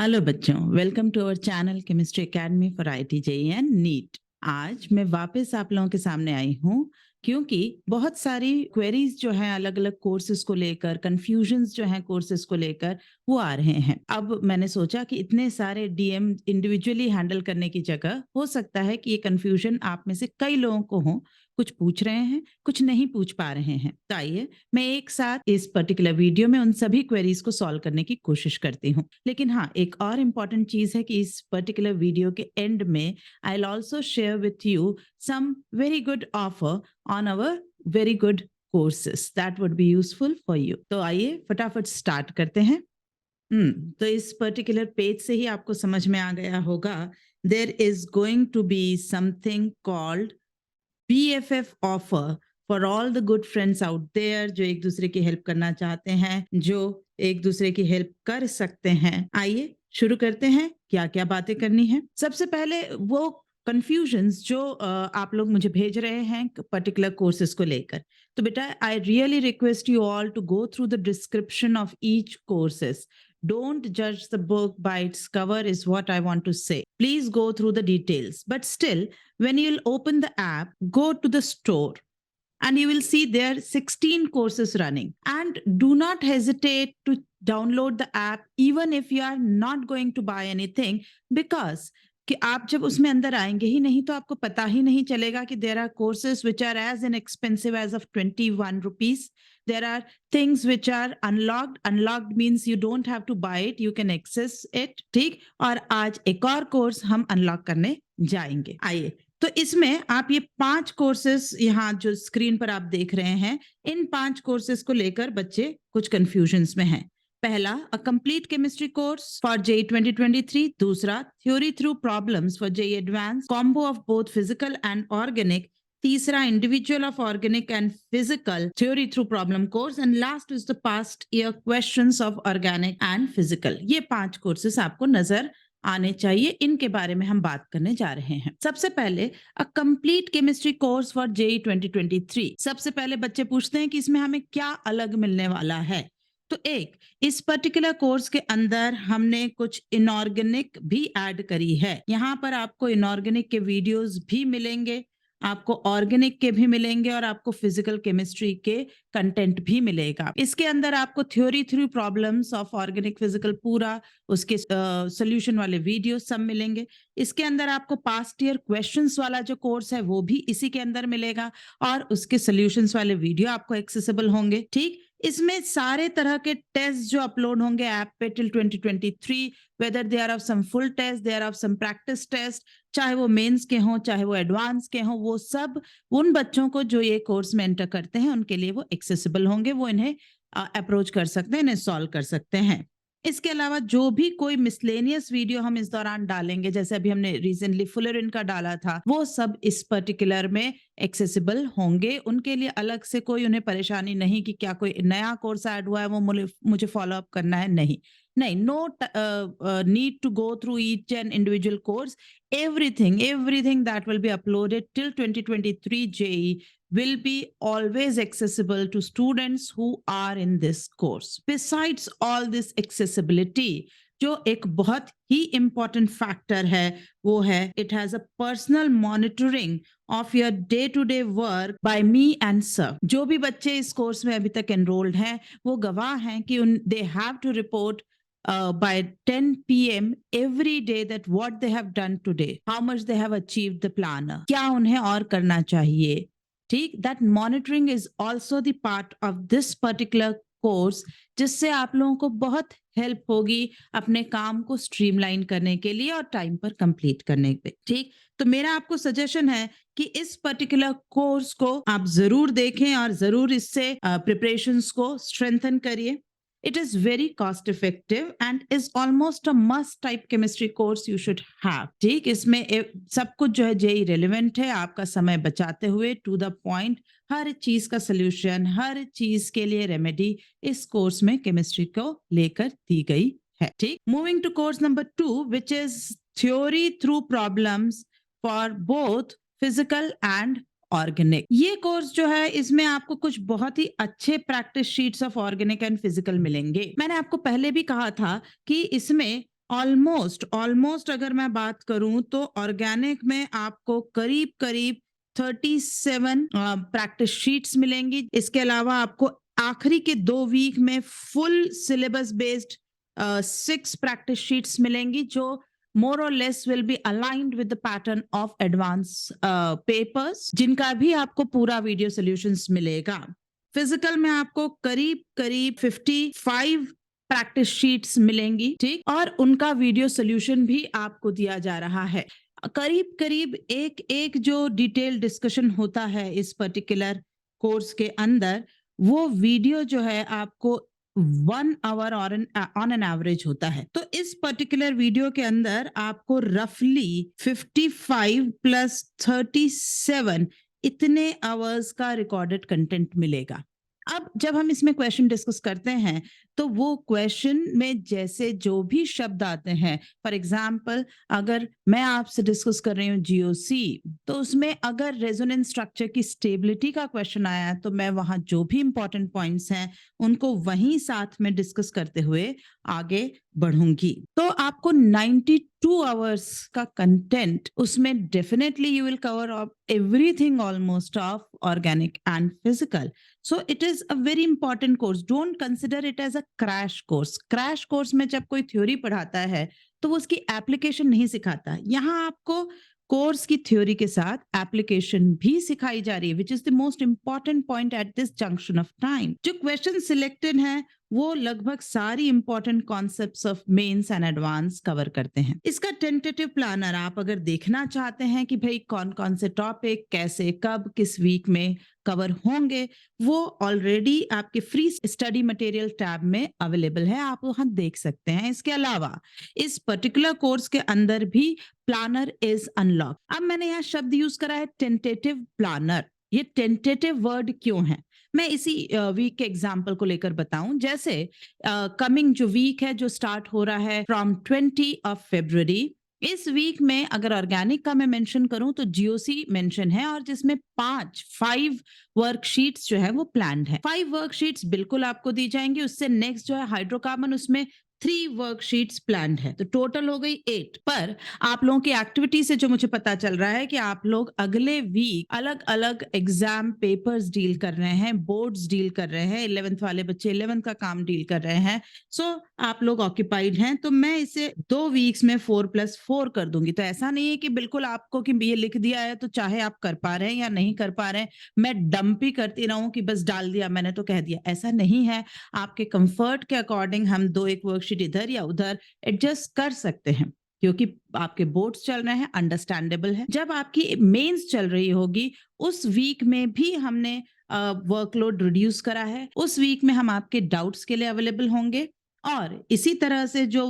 Hello बच्चों, welcome to our channel chemistry academy for IIT JEE and NEET. आज मैं वापस आप लोगों के सामने आई हूँ क्योंकि बहुत सारी क्वेरीज जो हैं अलग अलग कोर्सेज को लेकर, कंफ्यूजन्स जो हैं कोर्सेज को लेकर वो आ रहे हैं। अब मैंने सोचा कि इतने सारे डीएम इंडिविजुअली हैंडल करने की जगह हो सकता है कि ये कंफ्यूजन आप में से कई लोगों को हो, कुछ पूछ रहे हैं, कुछ नहीं पूछ पा रहे हैं। तो आइए मैं एक साथ इस पर्टिकुलर वीडियो में उन सभी क्वेरीज को सॉल्व करने की कोशिश करती हूँ। लेकिन हाँ, एक और इम्पॉर्टेंट चीज है कि इस पर्टिकुलर वीडियो के एंड में I will also share with you some very good offer on our very good courses that would be useful for you. तो आइए फटाफट स्टार्ट करते हैं। तो इस पर्टिकुलर पेज से ही आपको समझ में आ गया होगा, there is going to be something called BFF offer for all the good friends out there, जो एक दूसरे की हेल्प करना चाहते हैं, जो एक दूसरे की हेल्प कर सकते हैं। आइए शुरू करते हैं, क्या क्या बातें करनी है। सबसे पहले वो कंफ्यूजन्स जो आप लोग मुझे भेज रहे हैं पर्टिकुलर कोर्सेज को लेकर, तो बेटा I really request you all to go through the description of each courses. Don't judge the book by its cover is what I want to say. Please go through the details. But still, when you'll open the app, go to the store and you will see there 16 courses running. And do not hesitate to download the app even if you are not going to buy anything, because कि आप जब उसमें अंदर आएंगे ही नहीं तो आपको पता ही नहीं चलेगा कि there are courses which are as inexpensive as of 21 rupees. There are things which are unlocked. Unlocked means you don't have to buy it, you can access it. ठीक, और आज एक और कोर्स हम अनलॉक करने जाएंगे। आइए, तो इसमें आप ये 5 कोर्सेस यहाँ जो स्क्रीन पर आप देख रहे हैं, इन 5 कोर्सेस को लेकर बच्चे कुछ कंफ्यूजन्स में हैं। पहला, a complete chemistry course for JEE 2023। दूसरा, theory through problems for JEE advance, combo of both physical and organic. तीसरा, individual of organic and physical theory through problem course. And last is the past year questions of organic and physical. ये 5 courses आपको नजर आने चाहिए, इनके बारे में हम बात करने जा रहे हैं। सबसे पहले, अ complete chemistry course for JEE 2023। सबसे पहले बच्चे पूछते हैं कि इसमें हमें क्या अलग मिलने वाला है। तो एक, इस पर्टिकुलर कोर्स के अंदर हमने कुछ इनऑर्गेनिक भी ऐड करी है। यहाँ पर आपको इनऑर्गेनिक के वीडियोस भी मिलेंगे, आपको ऑर्गेनिक के भी मिलेंगे और आपको फिजिकल केमिस्ट्री के कंटेंट भी मिलेगा। इसके अंदर आपको theory through problems of organic physical पूरा, उसके सोल्यूशन वाले वीडियो सब मिलेंगे। इसके अंदर आपको पास्ट ईयर क्वेश्चंस वाला जो कोर्स है वो भी इसी के अंदर मिलेगा और उसके सोल्यूशंस वाले वीडियो आपको एक्सेसिबल होंगे। ठीक, इसमें सारे तरह के टेस्ट जो अपलोड होंगे ऐप पे till 2023, whether they are of some full test, they are of some practice test, चाहे वो मेंस के हों चाहे वो एडवांस के हों, वो सब उन बच्चों को जो ये कोर्स में एंटर करते हैं उनके लिए वो एक्सेसिबल होंगे, वो इन्हें अप्रोच कर सकते हैं, इन्हें सॉल्व कर सकते हैं। इसके अलावा जो भी कोई मिसलेनियस वीडियो हम इस दौरान डालेंगे, जैसे अभी हमने रिसेंटली फुलरिन का डाला था, वो सब इस पर्टिकुलर में एक्सेसिबल होंगे। उनके लिए अलग से कोई उन्हें परेशानी नहीं कि क्या कोई नया कोर्स ऐड हुआ है वो मुझे फॉलो अप करना है, नहीं नहीं, no need to go through each and individual course. Everything that will be uploaded till 2023 JEE will be always accessible to students who are in this course. Besides all this accessibility, जो एक बहुत ही important factor है वो है it has a personal monitoring of your day to day work by me and sir. जो भी बच्चे इस कोर्स में अभी तक enrolled हैं वो गवाह हैं कि they have to report by 10 p.m. every day that what they have done today, how much they have achieved the planner, क्या उन्हें और करना चाहिए। ठीक, that monitoring is also the part of this particular course, जिससे आप लोगों को बहुत हेल्प होगी अपने काम को स्ट्रीमलाइन करने के लिए और टाइम पर कंप्लीट करने पे। ठीक, तो मेरा आपको सजेशन है कि इस पर्टिकुलर कोर्स को आप जरूर देखें और जरूर इससे प्रिपरेशंस को स्ट्रेंथन करिए। It is very cost effective and is almost a must type chemistry course you should have. ठीक, इसमें सब कुछ जो है जेई रेलेवेंट है, आपका समय बचाते हुए टू द पॉइंट, हर चीज का सोल्यूशन, हर चीज के लिए रेमेडी इस कोर्स में केमिस्ट्री को लेकर दी गई है। ठीक, moving to course number 2 which is theory through problems for both physical and organic. ये कोर्स जो है इसमें आपको कुछ बहुत ही अच्छे practice sheets of organic and physical मिलेंगे। मैंने आपको पहले भी कहा था कि इसमें ऑलमोस्ट अगर मैं बात करूं तो ऑर्गेनिक में आपको करीब करीब 37 प्रैक्टिस शीट्स मिलेंगी। इसके अलावा आपको आखिरी के 2 वीक में full syllabus based 6 practice sheets मिलेंगी, जो more or less will be aligned with the pattern of advanced papers, जिनका भी आपको पूरा वीडियो सॉल्यूशंस मिलेगा। फिजिकल में आपको करीब करीब 55 प्रैक्टिस शीट्स मिलेंगी, ठीक, और उनका वीडियो सॉल्यूशन भी आपको दिया जा रहा है। करीब करीब एक एक जो डिटेल डिस्कशन होता है इस पर्टिकुलर कोर्स के अंदर, वो वीडियो जो है आपको 1 आवर और ऑन एन एवरेज होता है। तो इस पर्टिकुलर वीडियो के अंदर आपको रफली 55 प्लस 37 इतने आवर्स का रिकॉर्डेड कंटेंट मिलेगा। अब जब हम इसमें क्वेश्चन डिस्कस करते हैं तो वो क्वेश्चन में जैसे जो भी शब्द आते हैं, फॉर एग्जाम्पल अगर मैं आपसे डिस्कस कर रही हूँ जीओसी, तो उसमें अगर रेजोनेंस स्ट्रक्चर की स्टेबिलिटी का क्वेश्चन आया है तो मैं वहां जो भी इंपॉर्टेंट पॉइंट्स हैं उनको वहीं साथ में डिस्कस करते हुए आगे बढ़ूंगी। तो आपको 92 आवर्स का कंटेंट, उसमें definitely you will cover of everything almost of organic and physical. So it is a very important course. Don't consider it as a crash course. Crash course में जब कोई थ्योरी पढ़ाता है तो वो उसकी एप्लीकेशन नहीं सिखाता। यहाँ आपको कोर्स की थ्योरी के साथ एप्लीकेशन भी सिखाई जा रही है, which is the most important point at this junction of time. जो क्वेश्चन सिलेक्टेड हैं वो लगभग सारी important concepts of mains and advance cover करते हैं। इसका टेंटेटिव प्लानर आप अगर देखना चाहते हैं कि भाई कौन कौन से टॉपिक कैसे कब किस वीक में कवर होंगे, वो ऑलरेडी आपके फ्री स्टडी मटेरियल टैब में अवेलेबल है, आप वहां देख सकते हैं। इसके अलावा इस पर्टिकुलर कोर्स के अंदर भी प्लानर इज अनलॉक। अब मैंने यहाँ शब्द यूज करा है टेंटेटिव प्लानर। ये टेंटेटिव वर्ड क्यों है, मैं इसी वीक के एग्जाम्पल को लेकर बताऊं। जैसे कमिंग जो वीक है जो स्टार्ट हो रहा है फ्रॉम 20 ऑफ February, इस वीक में अगर ऑर्गेनिक का मैं मेंशन करूं तो जीओसी मेंशन है, और जिसमें 5 वर्कशीट्स जो है वो प्लान्ड है। 5 वर्कशीट्स बिल्कुल आपको दी जाएंगी। उससे नेक्स्ट जो है हाइड्रोकार्बन, उसमें 3 वर्कशीट्स प्लान्ड है, तो टोटल हो गई 8। पर आप लोगों की एक्टिविटी से जो मुझे पता चल रहा है कि आप लोग अगले वीक अलग अलग एग्जाम पेपर्स डील कर रहे हैं, बोर्ड्स डील कर रहे हैं, 11th वाले बच्चे 11th का काम डील कर रहे हैं। सो आप लोग ऑक्यूपाइड हैं, तो मैं इसे 2 वीक्स में 4+4 कर दूंगी। तो ऐसा नहीं है कि बिल्कुल आपको कि ये लिख दिया है तो चाहे आप कर पा रहे हैं या नहीं कर पा रहे हैं, मैं डंप ही करती रहूं कि बस डाल दिया मैंने तो कह दिया, ऐसा नहीं है। आपके कंफर्ट के अकॉर्डिंग हम 2-1 वर्कशीट इधर या उधर एडजस्ट कर सकते हैं, क्योंकि आपके बोर्ड्स चल रहे हैं, अंडरस्टैंडेबल है। जब आपकी मेंस चल रही होगी उस वीक में भी हमने वर्कलोड रिड्यूस करा है, उस वीक में हम आपके डाउट्स के लिए अवेलेबल होंगे, और इसी तरह से जो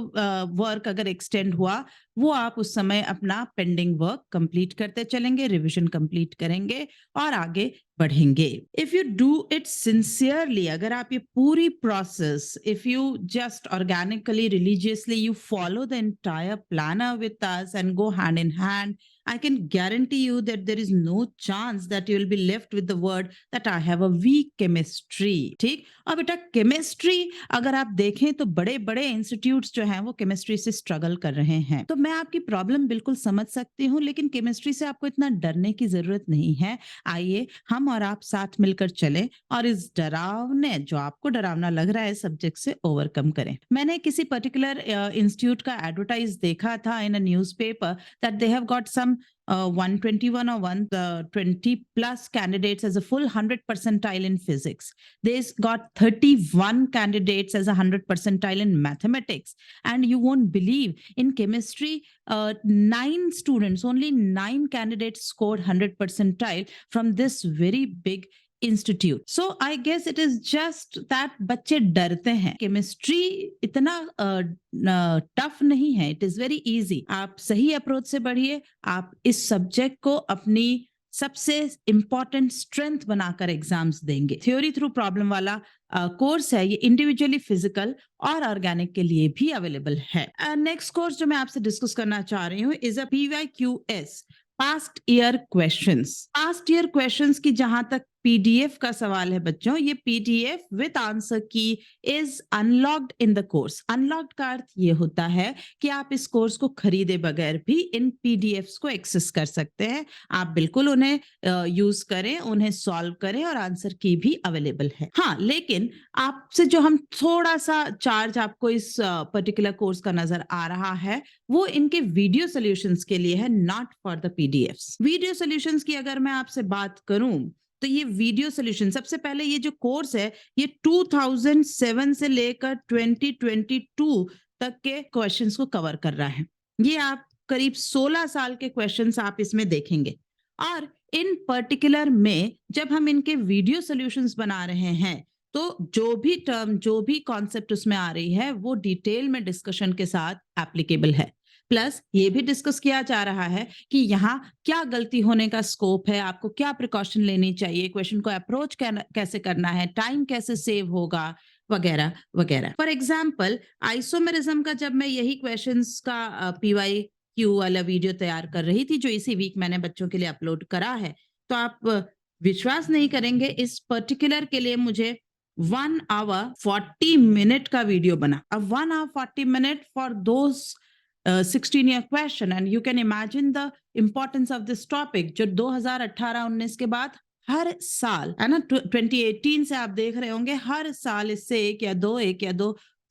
वर्क अगर एक्सटेंड हुआ वो आप उस समय अपना पेंडिंग वर्क कंप्लीट करते चलेंगे, रिवीजन कंप्लीट करेंगे और आगे बढ़ेंगे। If you do it sincerely, अगर आप ये पूरी process, if you just organically religiously you follow the entire planner with us and go hand in hand, I can guarantee you that there is no chance that you will be left with the word that I have a weak chemistry. ठीक, और बेटा chemistry अगर आप देखें तो बड़े बड़े institutes जो हैं वो केमिस्ट्री से स्ट्रगल कर रहे हैं। तो मैं आपकी प्रॉब्लम बिल्कुल समझ सकती हूँ, लेकिन केमिस्ट्री से आपको इतना डरने की जरूरत नहीं है। आइए हम और आप साथ मिलकर चलें और इस डरावने, जो आपको डरावना लग रहा है सब्जेक्ट से ओवरकम करें। मैंने किसी पर्टिकुलर इंस्टीट्यूट का एडवर्टाइज देखा था in a newspaper that they have got some 121 or 120 plus candidates as a full 100 percentile in physics. They got 31 candidates as a 100 percentile in mathematics. And you won't believe, in chemistry, 9 students, only 9 candidates scored 100 percentile from this very big institute. So I guess it is just that बच्चे डरते हैं। Chemistry इतना tough नहीं है, it is very easy. आप सही approach से बढ़िए, आप इस सब्जेक्ट को अपनी सबसे इंपॉर्टेंट स्ट्रेंथ बनाकर एग्जाम्स देंगे। थ्योरी थ्रू प्रॉब्लम वाला कोर्स है ये, इंडिविजुअली फिजिकल और ऑर्गेनिक के लिए भी अवेलेबल है। नेक्स्ट कोर्स जो मैं आपसे डिस्कस करना चाह रही हूँ is a PYQS, past year questions. Past year questions की जहां तक पीडीएफ का सवाल है बच्चों, ये पीडीएफ विद आंसर की is unlocked in the course. Unlocked का अर्थ ये होता है कि आप इस कोर्स को खरीदे बगैर भी इन पीडीएफ्स को एक्सेस कर सकते हैं। आप बिल्कुल उन्हें यूज करें, उन्हें सॉल्व करें और आंसर की भी अवेलेबल है। हाँ, लेकिन आपसे जो हम थोड़ा सा चार्ज आपको इस पर्टिकुलर कोर्स का नजर आ रहा है, वो इनके वीडियो सॉल्यूशंस के लिए है, not for the PDFs. Video solutions की अगर मैं आपसे बात करूं तो ये वीडियो सॉल्यूशन, सबसे पहले ये जो कोर्स है ये 2007 से लेकर 2022 तक के क्वेश्चंस को कवर कर रहा है। ये आप करीब 16 साल के क्वेश्चंस आप इसमें देखेंगे। और इन पर्टिकुलर में जब हम इनके वीडियो सॉल्यूशंस बना रहे हैं तो जो भी टर्म, जो भी कॉन्सेप्ट उसमें आ रही है वो डिटेल में डिस्कशन के साथ एप्लीकेबल है। प्लस ये भी डिस्कस किया जा रहा है कि यहाँ क्या गलती होने का स्कोप है, आपको क्या प्रिकॉशन लेनी चाहिए, क्वेश्चन को अप्रोच कैसे करना है, टाइम कैसे सेव होगा, वगैरह वगैरह। फॉर एग्जाम्पल, आइसोमेरिज्म का जब मैं यही क्वेश्चंस का पीवाई क्यू वाला वीडियो तैयार कर रही थी, जो इसी वीक मैंने बच्चों के लिए अपलोड करा है, तो आप विश्वास नहीं करेंगे, इस पर्टिकुलर के लिए मुझे 1 hour 40 minute का वीडियो बना। अब 1 hour 40 minute for those 16-year question, and you can imagine the importance of this topic, जो 2018-19 के बाद हर साल है ना, 2018 से आप देख रहे होंगे, हर साल इससे एक या दो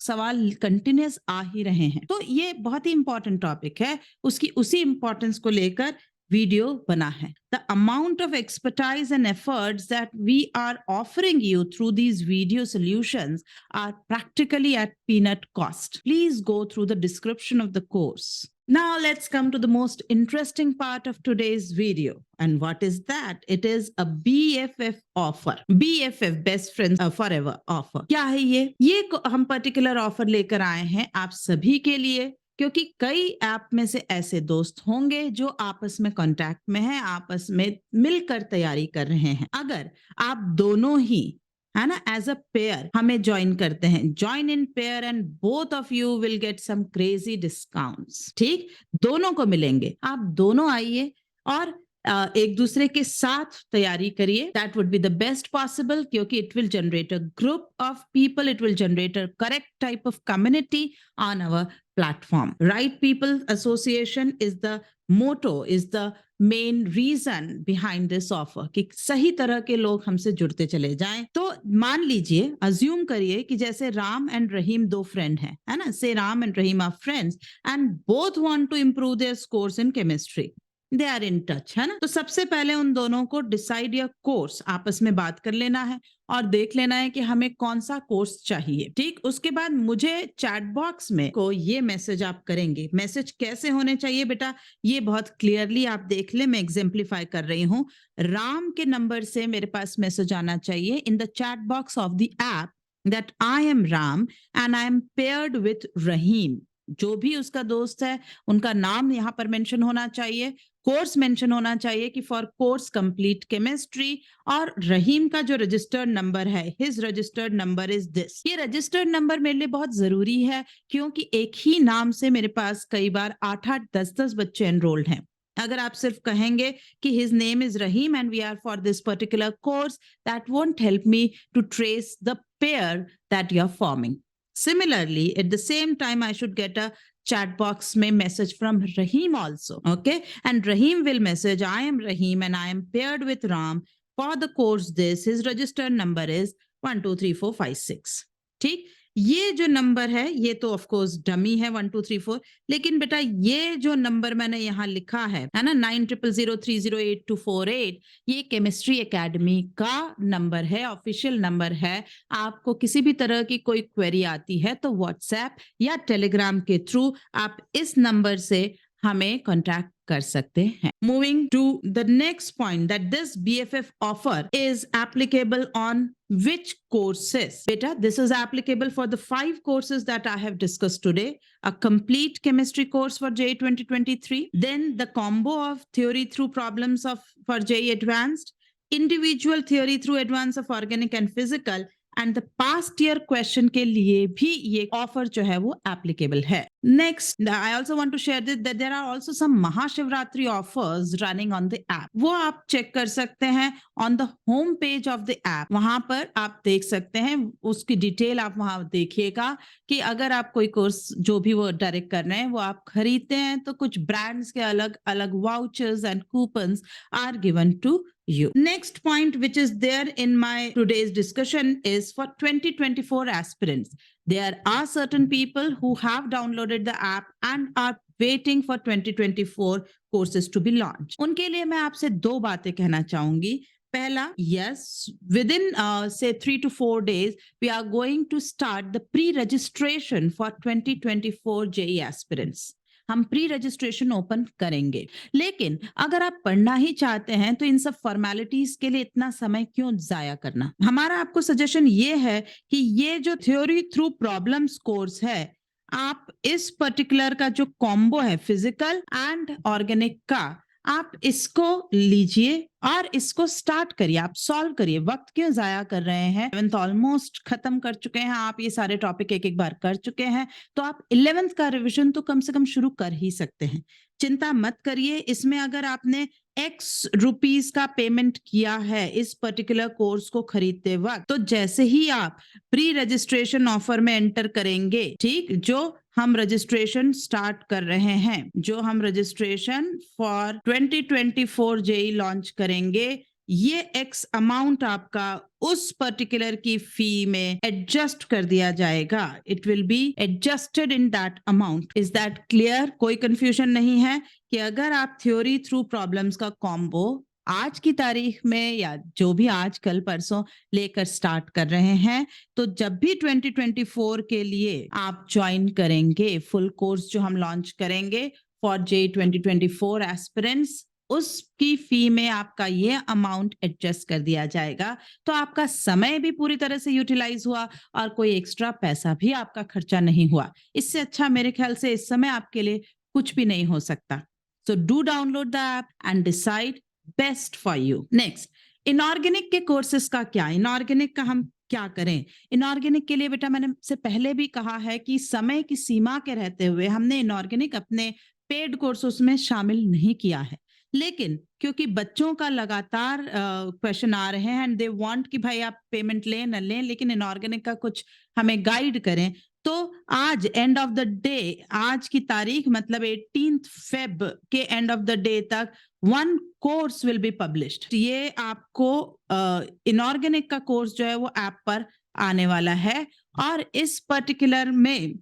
सवाल कंटिन्यूस आ ही रहे हैं। तो ये बहुत ही इंपॉर्टेंट टॉपिक है, उसकी उसी इंपॉर्टेंस को लेकर वीडियो बना है। The amount of expertise and efforts that we are offering you through these video solutions are practically at peanut cost. Please go through the description of the course. Now let's come to the most interesting part of today's video. And what is that? It is a BFF offer. BFF, Best Friends Forever offer. क्या है ये? ये हम particular offer लेकर आए हैं आप सभी के लिए, क्योंकि कई ऐप में से ऐसे दोस्त होंगे जो आपस में कांटेक्ट में हैं, आपस में मिलकर तैयारी कर रहे हैं। अगर आप दोनों ही है ना एज अ पेयर हमें ज्वाइन करते हैं, join in pair and both of you will get some crazy discounts. ठीक, दोनों को मिलेंगे। आप दोनों आइए और एक दूसरे के साथ तैयारी करिए। That would be the best possible, क्योंकि it will generate a group of people, it will generate a correct type of community on our platform. Right People Association is the motto, is the main reason behind this offer, कि सही तरह के लोग हमसे जुड़ते चले जाएं। तो मान लीजिए, अज्यूम करिए कि जैसे राम एंड रहीम दो फ्रेंड हैं, है ना, say Ram and Rahim are friends and both want to improve their scores in chemistry, they are in touch, है ना। तो सबसे पहले उन दोनों को डिसाइड या कोर्स आपस में बात कर लेना है और देख लेना है कि हमें कौन सा कोर्स चाहिए। ठीक, उसके बाद मुझे चैट बॉक्स में को ये मैसेज आप करेंगे। मैसेज कैसे होने चाहिए बेटा, ये बहुत क्लियरली आप देख ले, मैं एग्जाम्प्लीफाई कर रही हूँ। राम के नंबर से मेरे पास मैसेज आना चाहिए in the chat box of the app that I am Ram and I am paired with Rahim. जो भी उसका दोस्त है उनका नाम यहाँ पर मेंशन होना चाहिए, कोर्स मेंशन होना चाहिए कि फॉर कोर्स कंप्लीट केमिस्ट्री, और रहीम का जो रजिस्टर्ड नंबर है, his registered number is this. ये रजिस्टर्ड नंबर मेरे लिए बहुत जरूरी है, क्योंकि एक ही नाम से मेरे पास कई बार 8-8 10-10 बच्चे एनरोल्ड हैं। अगर आप सिर्फ कहेंगे कि his name is Rahim and we are for this particular course, that won't help me to trace the pair that you are forming. Similarly, at the same time, I should get a chat box में message from Rahim also. Okay. And Rahim will message, I am Rahim and I am paired with Ram for the course this. His registered number is 123456. ठीक, ये जो number है ये तो of course dummy है 1234, लेकिन बेटा ये जो नंबर मैंने यहाँ लिखा है ना 9000308248, ये केमिस्ट्री एकेडमी का नंबर है, ऑफिशियल नंबर है। आपको किसी भी तरह की कोई क्वेरी आती है तो व्हाट्सएप या टेलीग्राम के थ्रू आप इस नंबर से हमें कांटेक्ट कर सकते हैं। Moving to the next point, that this BFF offer is applicable on which courses? Beta, this is applicable for the 5 courses that I have discussed today. A complete chemistry course for JEE 2023, then the combo of theory through problems for JEE Advanced, individual theory through advanced of organic and physical, and the past year question के लिए भी ये offer जो है वो applicable है. Next, I also want to share that there are also some Mahashivratri offers running on the app. वो आप चेक कर सकते हैं on the home page of the app. वहां पर आप देख सकते हैं, उसकी डिटेल आप वहां देखिएगा कि अगर आप कोई कोर्स जो भी वो डायरेक्ट कर रहे हैं वो आप खरीदते हैं तो कुछ ब्रांड्स के अलग अलग vouchers and coupons are given to you. Next point which is there in my today's discussion is for 2024 aspirants. There are certain people who have downloaded the app and are waiting for 2024 courses to be launched. उनके लिए मैं आपसे दो बातें कहना चाहूंगी. पहला, yes, within say 3 to 4 days, we are going to start the pre-registration for 2024 JEE aspirants. हम प्री रजिस्ट्रेशन ओपन करेंगे. लेकिन अगर आप पढ़ना ही चाहते हैं तो इन सब फॉर्मेलिटीज के लिए इतना समय क्यों जाया करना. हमारा आपको सजेशन ये है कि ये जो थ्योरी थ्रू प्रॉब्लम्स कोर्स है, आप इस पर्टिकुलर का जो कॉम्बो है फिजिकल एंड ऑर्गेनिक का, आप इसको लीजिए और इसको स्टार्ट करिए. आप सॉल्व करिए. वक्त क्यों जाया कर रहे हैं. 11th ऑलमोस्ट खत्म कर चुके हैं आप. ये सारे टॉपिक एक एक बार कर चुके हैं, तो आप 11th का रिवीजन तो कम से कम शुरू कर ही सकते हैं. चिंता मत करिए. इसमें अगर आपने एक्स रुपीस का पेमेंट किया है इस पर्टिकुलर कोर्स को खरीदते वक्त, तो जैसे ही आप प्री रजिस्ट्रेशन ऑफर में एंटर करेंगे, ठीक, जो हम रजिस्ट्रेशन स्टार्ट कर रहे हैं, जो हम रजिस्ट्रेशन फॉर 2024 जेई लॉन्च करेंगे, ये एक्स अमाउंट आपका उस पर्टिकुलर की फी में एडजस्ट कर दिया जाएगा. It will be adjusted in that amount. Is that clear? कोई कंफ्यूजन नहीं है कि अगर आप थ्योरी थ्रू प्रॉब्लम्स का कॉम्बो आज की तारीख में या जो भी आज कल परसों लेकर स्टार्ट कर रहे हैं, तो जब भी 2024 के लिए आप ज्वाइन करेंगे फुल कोर्स जो हम लॉन्च करेंगे फॉर JEE 2024 एस्पिरेंट्स, उसकी फी में आपका ये अमाउंट एडजस्ट कर दिया जाएगा. तो आपका समय भी पूरी तरह से यूटिलाइज हुआ और कोई एक्स्ट्रा पैसा भी आपका खर्चा नहीं हुआ. इससे अच्छा मेरे ख्याल से इस समय आपके लिए कुछ भी नहीं हो सकता. So do download the app and decide best for you. Next, inorganic के कोर्सेज का क्या. इनऑर्गेनिक का हम क्या करें. इनऑर्गेनिक के लिए बेटा मैंने से पहले भी कहा है कि समय की सीमा के रहते हुए हमने इनऑर्गेनिक अपने पेड कोर्सेज में शामिल नहीं किया है. लेकिन क्योंकि बच्चों का लगातार क्वेश्चन आ रहे हैं एंड दे वांट कि भाई आप पेमेंट लें न लें, लेकिन इनऑर्गेनिक का कुछ हमें गाइड करें, तो आज एंड ऑफ द डे, आज की तारीख मतलब 18th Feb के एंड ऑफ द डे तक 1 कोर्स विल बी पब्लिश्ड. ये आपको इनऑर्गेनिक का कोर्स जो है वो ऐप पर आने वाला है. और इस पर्टिकुलर में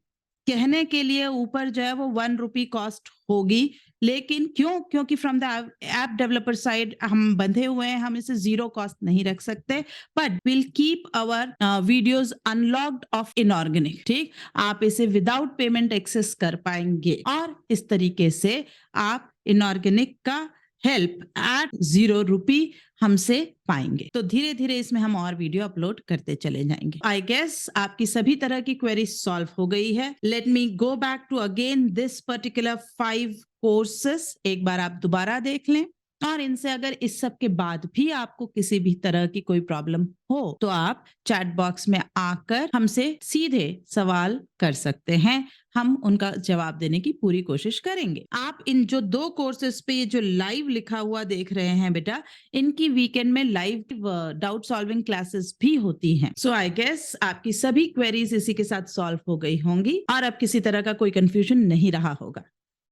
कहने के लिए ऊपर जो है वो 1 रुपी कॉस्ट होगी, लेकिन क्योंकि from the app developer side हम बंधे हुए हैं, हम इसे 0 कॉस्ट नहीं रख सकते. But will keep our videos unlocked of inorganic. ठीक, आप इसे विदाउट पेमेंट एक्सेस कर पाएंगे और इस तरीके से आप इनऑर्गेनिक का हेल्प एट 0 रुपी हमसे पाएंगे. तो धीरे धीरे इसमें हम और वीडियो अपलोड करते चले जाएंगे. आई गेस आपकी सभी तरह की क्वेरी सॉल्व हो गई है. Let me go back to again this particular 5 courses. एक बार आप दोबारा देख लें और इनसे अगर इस सब के बाद भी आपको किसी भी तरह की कोई प्रॉब्लम हो तो आप चैट बॉक्स में आकर हमसे सीधे सवाल कर सकते हैं. हम उनका जवाब देने की पूरी कोशिश करेंगे. आप इन जो 2 कोर्सेज पे ये जो लाइव लिखा हुआ देख रहे हैं बेटा, इनकी वीकेंड में लाइव डाउट सॉल्विंग क्लासेस भी होती हैं. सो आई गेस आपकी सभी क्वेरीज इसी के साथ सॉल्व हो गई होंगी और अब किसी तरह का कोई कंफ्यूजन नहीं रहा होगा.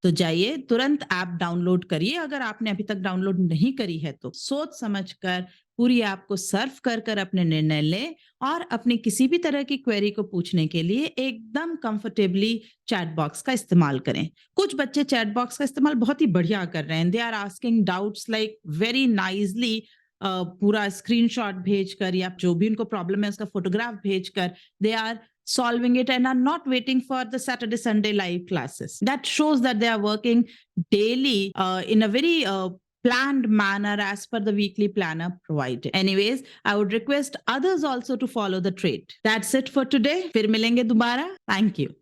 तो जाइए तुरंत ऐप डाउनलोड करिए. अगर आपने अभी तक डाउनलोड नहीं करी है तो सोच समझकर पूरी ऐप को सर्फ कर कर अपने निर्णय लें और अपनी किसी भी तरह की क्वेरी को पूछने के लिए एकदम कंफर्टेबली चैट बॉक्स का इस्तेमाल करें. कुछ बच्चे चैट बॉक्स का इस्तेमाल बहुत ही बढ़िया कर रहे हैं. They are asking doubts like very nicely. पूरा स्क्रीनशॉट भेजकर या जो भी उनको प्रॉब्लम है उसका फोटोग्राफ भेजकर they are solving it and are not waiting for the Saturday Sunday live classes. That shows that they are working daily in a very planned manner as per the weekly planner provided. Anyways, I would request others also to follow the trade. That's it for today. फिर मिलेंगे दोबारा. Thank you.